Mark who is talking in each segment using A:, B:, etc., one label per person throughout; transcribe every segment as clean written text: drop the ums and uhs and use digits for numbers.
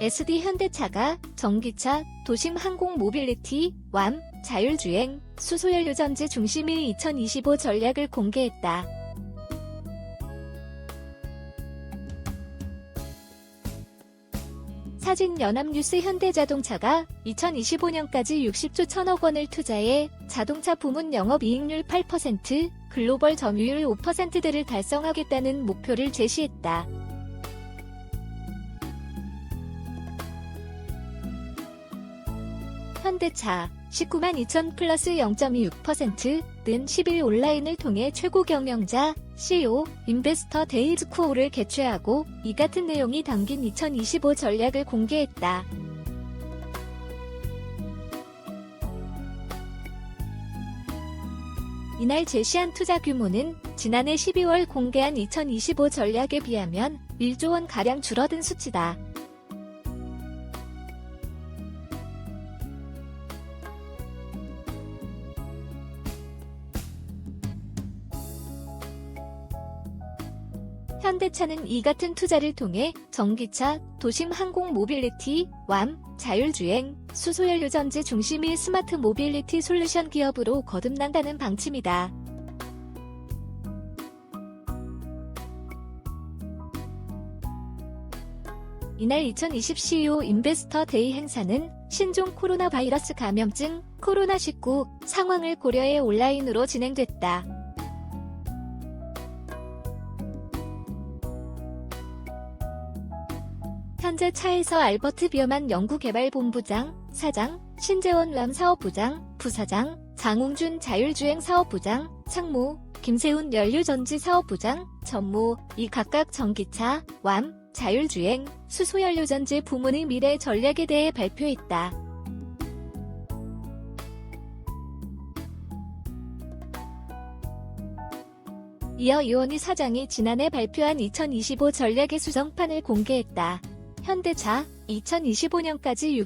A: SD 현대차가 전기차, 도심 항공 모빌리티, 왬, 자율주행, 수소연료 전지 중심의 2025 전략을 공개했다. 사진 연합뉴스 현대자동차가 2025년까지 60조 1,000억 원을 투자해 자동차 부문 영업이익률 8%, 글로벌 점유율 5%대를 달성하겠다는 목표를 제시했다. 현대차 19만 2천 플러스 0.26%는 10일 온라인을 통해 최고 경영자, CEO, 인베스터 데이즈 쿠오를 개최하고 이 같은 내용이 담긴 2025 전략을 공개했다. 이날 제시한 투자 규모는 지난해 12월 공개한 2025 전략에 비하면 1조 원가량 줄어든 수치다. 현대차는 이 같은 투자를 통해 전기차, 도심 항공 모빌리티, 왬, 자율주행, 수소연료 전지 중심의 스마트 모빌리티 솔루션 기업으로 거듭난다는 방침이다. 이날 2020 CEO 인베스터 데이 행사는 신종 코로나 바이러스 감염증 코로나19 상황을 고려해 온라인으로 진행됐다. 현재 차에서 알버트 비어만 연구개발본부장, 사장, 신재원 람 사업부장, 부사장, 장웅준 자율주행 사업부장, 상무, 김세훈 연료전지 사업부장, 전무, 이 각각 전기차, 왬, 자율주행, 수소연료전지 부문의 미래 전략에 대해 발표했다. 이어 이원희 사장이 지난해 발표한 2025 전략의 수정판을 공개했다. 현대차 2025년까지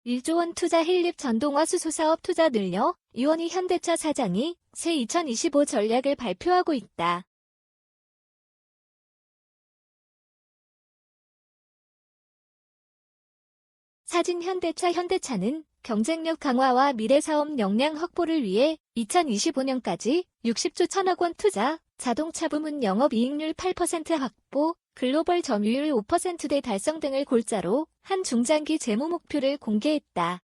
A: 1조 원 투자 힐립 전동화 수소사업 투자 늘려 이원희 현대차 사장이 새 2025 전략을 발표하고 있다. 사진 현대차는 경쟁력 강화와 미래사업 역량 확보를 위해 2025년까지 60조 1,000억 원 투자, 자동차 부문 영업이익률 8% 확보, 글로벌 점유율 5%대 달성 등을 골자로 한 중장기 재무 목표를 공개했다.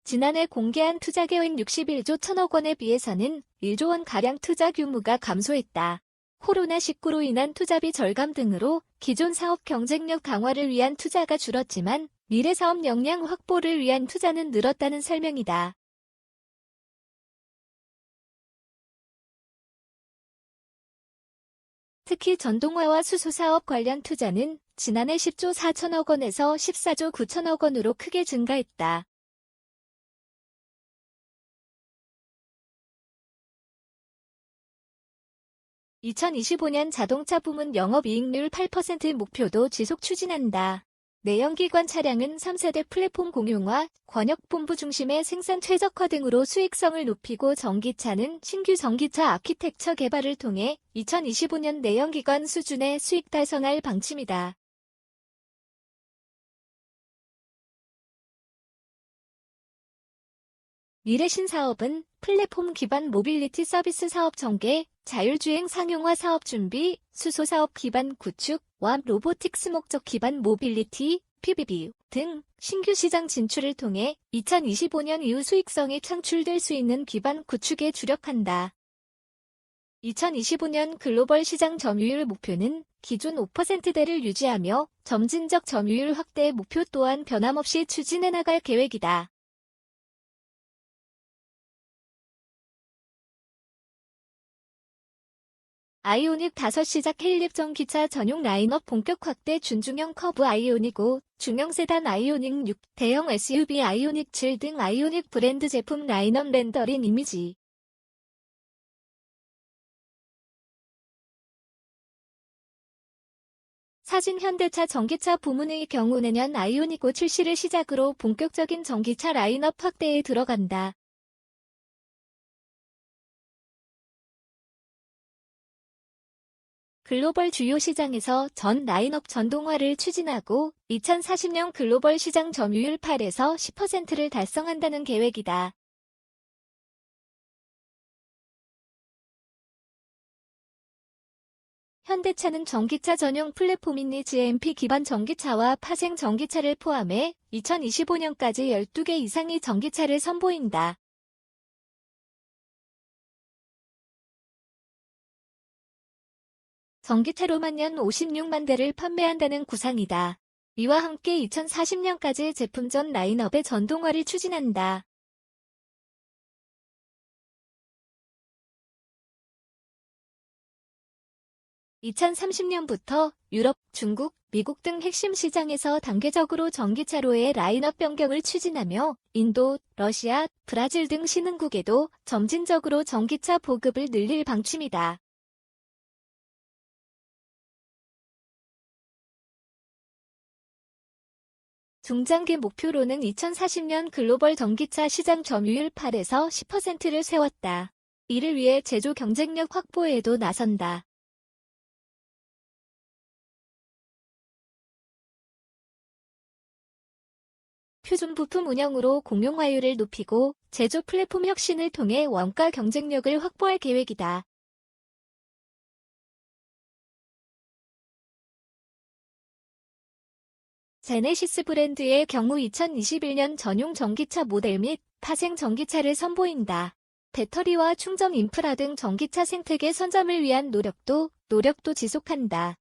A: 지난해 공개한 투자계획 61조 1,000억 원에 비해서는 1조 원가량 투자 규모가 감소했다. 코로나19로 인한 투자비 절감 등으로 기존 사업 경쟁력 강화를 위한 투자가 줄었지만 미래 사업 역량 확보를 위한 투자는 늘었다는 설명이다. 특히 전동화와 수소사업 관련 투자는 지난해 10조 4천억 원에서 14조 9천억 원으로 크게 증가했다. (2025년) 자동차 부문 영업이익률 8% 목표도 지속 추진한다. 내연기관 차량은 3세대 플랫폼 공용화, 권역본부 중심의 생산 최적화 등으로 수익성을 높이고 전기차는 신규 전기차 아키텍처 개발을 통해 2025년 내연기관 수준의 수익 달성할 방침이다. 미래 신사업은 플랫폼 기반 모빌리티 서비스 사업 전개, 자율주행 상용화 사업 준비, 수소사업 기반 구축, 왬 로보틱스 목적 기반 모빌리티, PBB 등 신규 시장 진출을 통해 2025년 이후 수익성이 창출될 수 있는 기반 구축에 주력한다. 2025년 글로벌 시장 점유율 목표는 기존 5%대를 유지하며 점진적 점유율 확대 목표 또한 변함없이 추진해 나갈 계획이다. 아이오닉 5 시작 힐립 전기차 전용 라인업 본격 확대 준중형 커브 아이오닉 5, 중형 세단 아이오닉 6, 대형 SUV 아이오닉 7 등 아이오닉 브랜드 제품 라인업 렌더링 이미지. 사진 현대차 전기차 부문의 경우 내년 아이오닉 5 출시를 시작으로 본격적인 전기차 라인업 확대에 들어간다. 글로벌 주요 시장에서 전 라인업 전동화를 추진하고 2040년 글로벌 시장 점유율 8에서 10%를 달성한다는 계획이다. 현대차는 전기차 전용 플랫폼인 GMP 기반 전기차와 파생 전기차를 포함해 2025년까지 12개 이상의 전기차를 선보인다. 전기차로만 연 56만 대를 판매한다는 구상이다. 이와 함께 2040년까지 제품 전 라인업의 전동화를 추진한다. 2030년부터 유럽, 중국, 미국 등 핵심 시장에서 단계적으로 전기차로의 라인업 변경을 추진하며 인도, 러시아, 브라질 등 신흥국에도 점진적으로 전기차 보급을 늘릴 방침이다. 중장기 목표로는 2040년 글로벌 전기차 시장 점유율 8에서 10%를 세웠다. 이를 위해 제조 경쟁력 확보에도 나선다. 표준 부품 운영으로 공용 화율을 높이고 제조 플랫폼 혁신을 통해 원가 경쟁력을 확보할 계획이다. 제네시스 브랜드의 경우 2021년 전용 전기차 모델 및 파생 전기차를 선보인다. 배터리와 충전 인프라 등 전기차 생태계 선점을 위한 노력도 지속한다.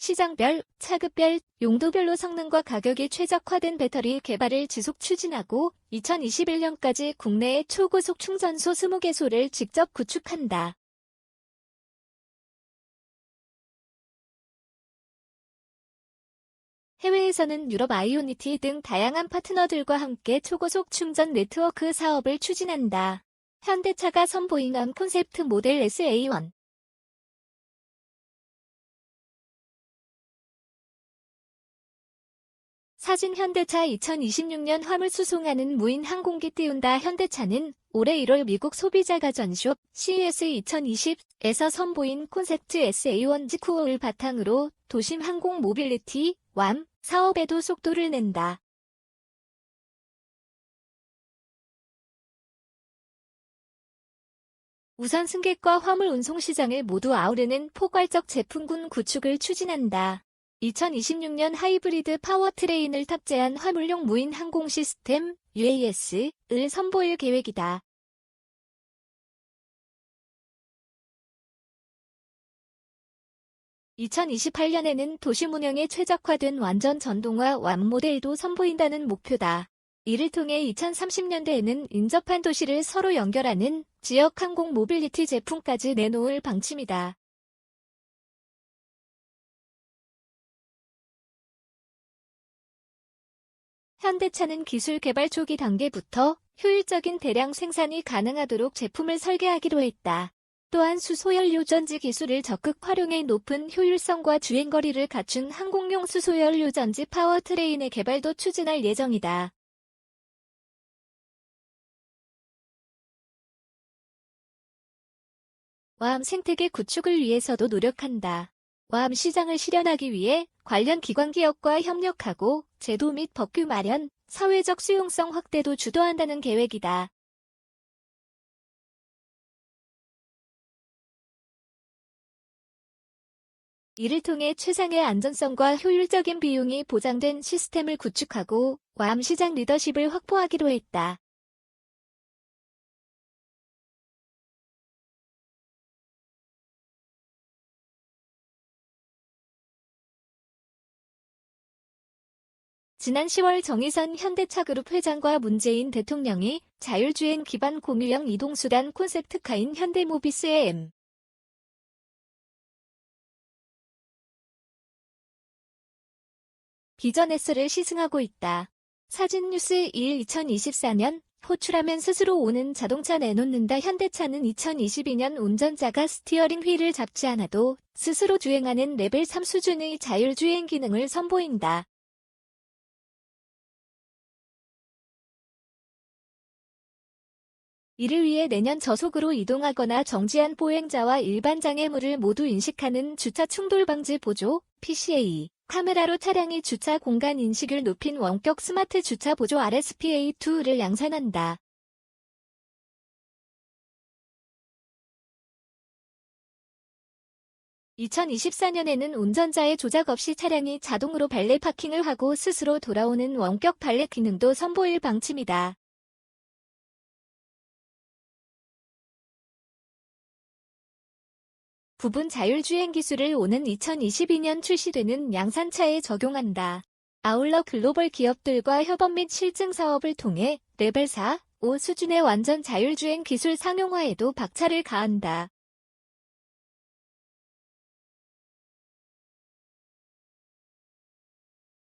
A: 시장별, 차급별, 용도별로 성능과 가격이 최적화된 배터리 개발을 지속 추진하고 2021년까지 국내에 초고속 충전소 20개소를 직접 구축한다. 해외에서는 유럽 아이오니티 등 다양한 파트너들과 함께 초고속 충전 네트워크 사업을 추진한다. 현대차가 선보인 콘셉트 모델 SA1. 사진 현대차 2026년 화물 수송하는 무인 항공기 띄운다. 현대차는 올해 1월 미국 소비자가 전쇼 CES 2020에서 선보인 콘셉트 SA1 직후를 바탕으로 도심 항공 모빌리티 (WAM) 사업에도 속도를 낸다. 우선 승객과 화물 운송 시장을 모두 아우르는 포괄적 제품군 구축을 추진한다. 2026년 하이브리드 파워트레인을 탑재한 화물용 무인 항공 시스템 UAS를 선보일 계획이다. (2028년에는) 도심 운영에 최적화된 완전 전동화 완 모델도 선보인다는 목표다. 이를 통해 2030년대에는 인접한 도시를 서로 연결하는 지역 항공 모빌리티 제품까지 내놓을 방침이다. 현대차는 기술 개발 초기 단계부터 효율적인 대량 생산이 가능하도록 제품을 설계하기로 했다. 또한 수소연료전지 기술을 적극 활용해 높은 효율성과 주행거리를 갖춘 항공용 수소연료전지 파워트레인의 개발도 추진할 예정이다. 와암 생태계 구축을 위해서도 노력한다. 와암 시장을 실현하기 위해 관련 기관 기업과 협력하고 제도 및 법규 마련, 사회적 수용성 확대도 주도한다는 계획이다. 이를 통해 최상의 안전성과 효율적인 비용이 보장된 시스템을 구축하고 와암 시장 리더십을 확보하기로 했다. 지난 10월 정의선 현대차그룹 회장과 문재인 대통령이 자율주행 기반 공유형 이동수단 콘셉트카인 현대모비스의 M 비전 S를 시승하고 있다. 사진뉴스 1 2024년 호출하면 스스로 오는 자동차 내놓는다. 현대차는 2022년 운전자가 스티어링 휠을 잡지 않아도 스스로 주행하는 레벨 3 수준의 자율주행 기능을 선보인다. 이를 위해 내년 저속으로 이동하거나 정지한 보행자와 일반 장애물을 모두 인식하는 주차 충돌 방지 보조 (PCA) 카메라로 차량의 주차 공간 인식을 높인 원격 스마트 주차 보조 RSPA2를 양산한다. (2024년에는) 운전자의 조작 없이 차량이 자동으로 발레 파킹을 하고 스스로 돌아오는 원격 발레 기능도 선보일 방침이다. 부분 자율주행 기술을 오는 2022년 출시되는 양산차에 적용한다. 아울러 글로벌 기업들과 협업 및 실증 사업을 통해 레벨 4, 5 수준의 완전 자율주행 기술 상용화에도 박차를 가한다.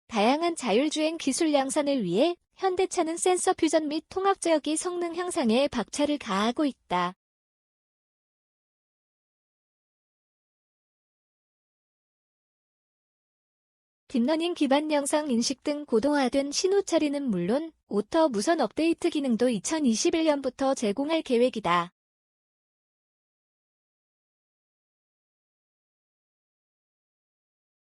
A: 다양한 자율주행 기술 양산을 위해 현대차는 센서 퓨전 및 통합 제어기 성능 향상에 박차를 가하고 있다. 딥러닝 기반 영상 인식 등 고도화된 신호 처리는 물론 오터 무선 업데이트 기능도 2021년부터 제공할 계획이다.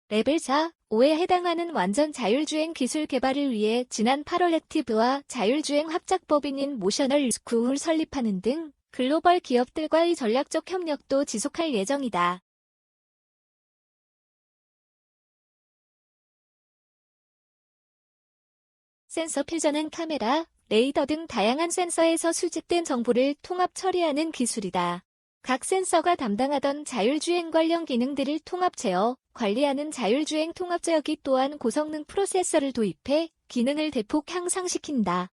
A: 레벨 4, 5에 해당하는 완전 자율주행 기술 개발을 위해 지난 8월 액티브와 자율주행 합작법인인 모셔널 스쿨을 설립하는 등 글로벌 기업들과의 전략적 협력도 지속할 예정이다. 센서 퓨전은 카메라, 레이더 등 다양한 센서에서 수집된 정보를 통합 처리하는 기술이다. 각 센서가 담당하던 자율주행 관련 기능들을 통합 제어, 관리하는 자율주행 통합 제어기 또한 고성능 프로세서를 도입해 기능을 대폭 향상시킨다.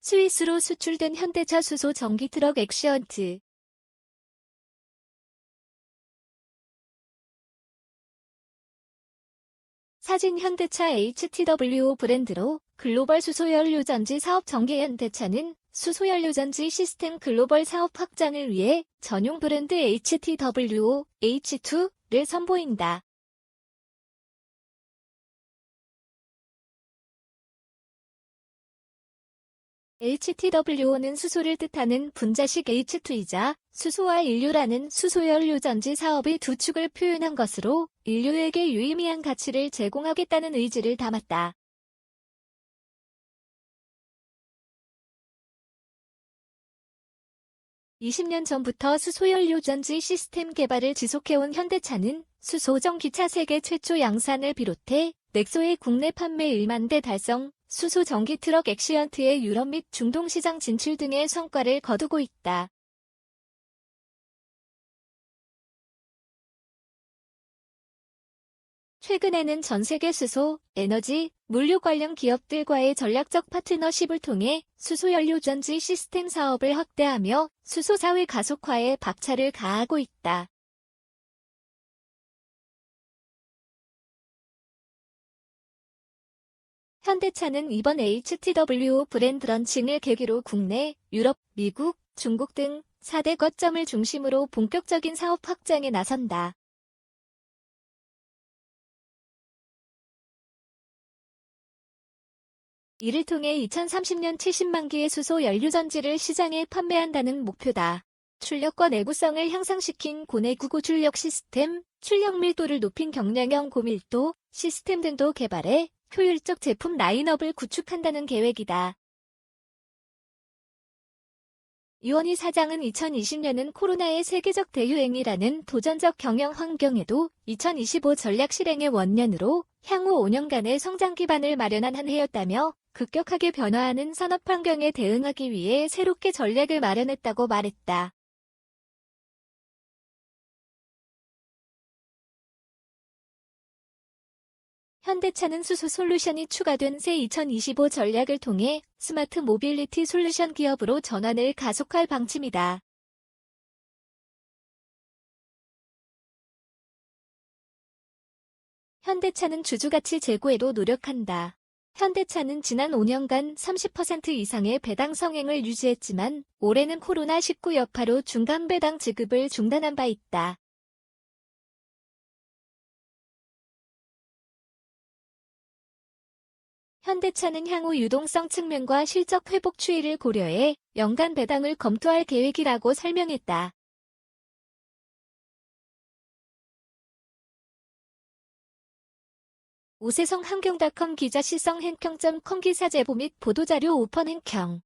A: 스위스로 수출된 현대차 수소 전기 트럭 엑시언트. 사진 현대차 HTWO 브랜드로 글로벌 수소연료전지 사업 전개. 현대차는 수소연료전지 시스템 글로벌 사업 확장을 위해 전용 브랜드 HTWO, H2를 선보인다. HTWO는 수소를 뜻하는 분자식 H2이자 수소와 인류라는 수소연료전지 사업의 두 축을 표현한 것으로 인류에게 유의미한 가치를 제공하겠다는 의지를 담았다. (20년) 전부터 수소연료전지 시스템 개발을 지속해온 현대차는 수소전기차 세계 최초 양산을 비롯해 넥소의 국내 판매 1만 대 달성, 수소 전기 트럭 엑시언트의 유럽 및 중동 시장 진출 등의 성과를 거두고 있다. 최근에는 전 세계 수소, 에너지, 물류 관련 기업들과의 전략적 파트너십을 통해 수소연료전지 시스템 사업을 확대하며 수소사회 가속화에 박차를 가하고 있다. 현대차는 이번 HTWO 브랜드 런칭을 계기로 국내, 유럽, 미국, 중국 등 4대 거점을 중심으로 본격적인 사업 확장에 나선다. 이를 통해 2030년 70만 기의 수소 연료전지를 시장에 판매한다는 목표다. 출력과 내구성을 향상시킨 고내구고 출력 시스템, 출력 밀도를 높인 경량형 고밀도 시스템 등도 개발해 효율적 제품 라인업을 구축한다는 계획이다. 이원희 사장은 2020년은 코로나의 세계적 대유행이라는 도전적 경영 환경에도 2025 전략 실행의 원년으로 향후 5년간의 성장 기반을 마련한 한 해였다며 급격하게 변화하는 산업 환경에 대응하기 위해 새롭게 전략을 마련했다고 말했다. 현대차는 수소 솔루션이 추가된 새 2025 전략을 통해 스마트 모빌리티 솔루션 기업으로 전환을 가속할 방침이다. 현대차는 주주가치 제고에도 노력한다. 현대차는 지난 5년간 30% 이상의 배당 성행을 유지했지만 올해는 코로나19 여파로 중간 배당 지급을 중단한 바 있다. 현대차는 향후 유동성 측면과 실적 회복 추이를 고려해 연간 배당을 검토할 계획이라고 설명했다. 오세성 한경닷컴 기자 시성 행평.com 기사 제보 및 보도자료 오펀 행평